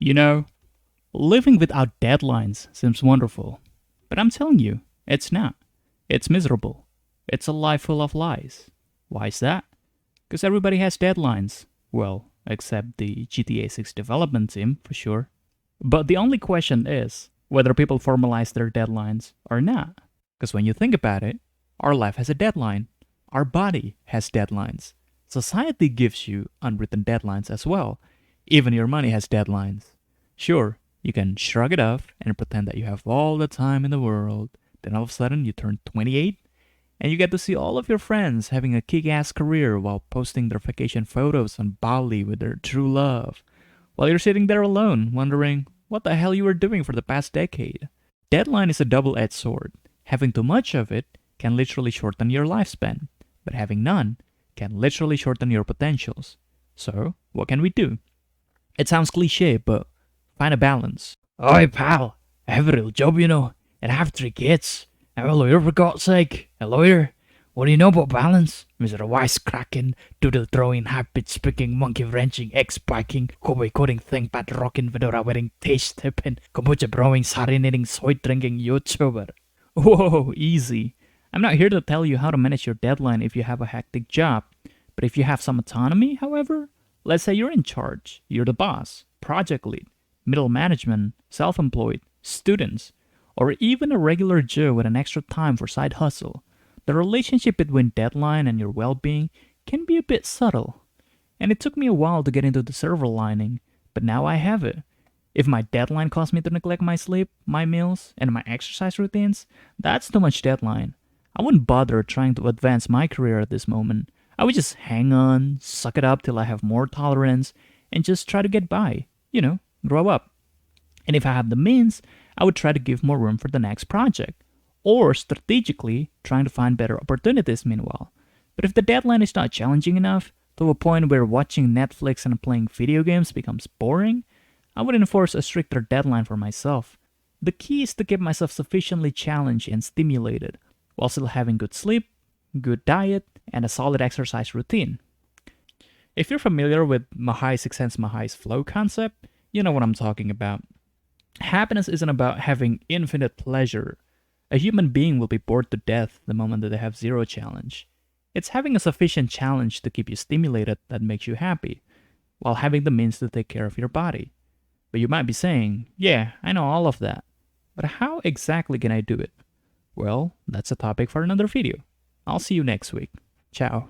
You know, living without deadlines seems wonderful, but I'm telling you, it's not. It's miserable. It's a life full of lies. Why is that? Because everybody has deadlines. Well, except the GTA 6 development team, for sure. But the only question is whether people formalize their deadlines or not. Because when you think about it, our life has a deadline. Our body has deadlines. Society gives you unwritten deadlines as well. Even your money has deadlines. Sure, you can shrug it off and pretend that you have all the time in the world. Then all of a sudden you turn 28 and you get to see all of your friends having a kick-ass career while posting their vacation photos on Bali with their true love. While you're sitting there alone, wondering what the hell you were doing for the past decade. Deadline is a double-edged sword. Having too much of it can literally shorten your lifespan, but having none can literally shorten your potentials. So, what can we do? It sounds cliche, but find a balance. Oi, pal, I have a real job, and I have 3 kids. I'm a lawyer, for God's sake. A lawyer. What do you know about balance? Mr. Wisecracking, doodle-throwing, high-pitch-speaking, monkey-wrenching, egg-spiking, cowboy-coding, thing-pad-rocking, fedora-wearing, taste-tipping, kombucha-brewing, sari-knitting, soy-drinking YouTuber. Whoa, easy. I'm not here to tell you how to manage your deadline if you have a hectic job. But if you have some autonomy, however, let's say you're in charge, you're the boss, project lead, middle management, self-employed, students, or even a regular Joe with an extra time for side hustle, the relationship between deadline and your well-being can be a bit subtle. And it took me a while to get into the silver lining, but now I have it. If my deadline caused me to neglect my sleep, my meals, and my exercise routines, that's too much deadline. I wouldn't bother trying to advance my career at this moment. I would just hang on, suck it up till I have more tolerance, and just try to get by. Grow up. And if I have the means, I would try to give more room for the next project, or strategically trying to find better opportunities meanwhile. But if the deadline is not challenging enough, to a point where watching Netflix and playing video games becomes boring, I would enforce a stricter deadline for myself. The key is to keep myself sufficiently challenged and stimulated, while still having good sleep, good diet, and a solid exercise routine. If you're familiar with Mahai Csikszentmihalyi's flow concept, you know what I'm talking about. Happiness isn't about having infinite pleasure. A human being will be bored to death the moment that they have zero challenge. It's having a sufficient challenge to keep you stimulated that makes you happy, while having the means to take care of your body. But you might be saying, yeah, I know all of that. But how exactly can I do it? Well, that's a topic for another video. I'll see you next week. Ciao.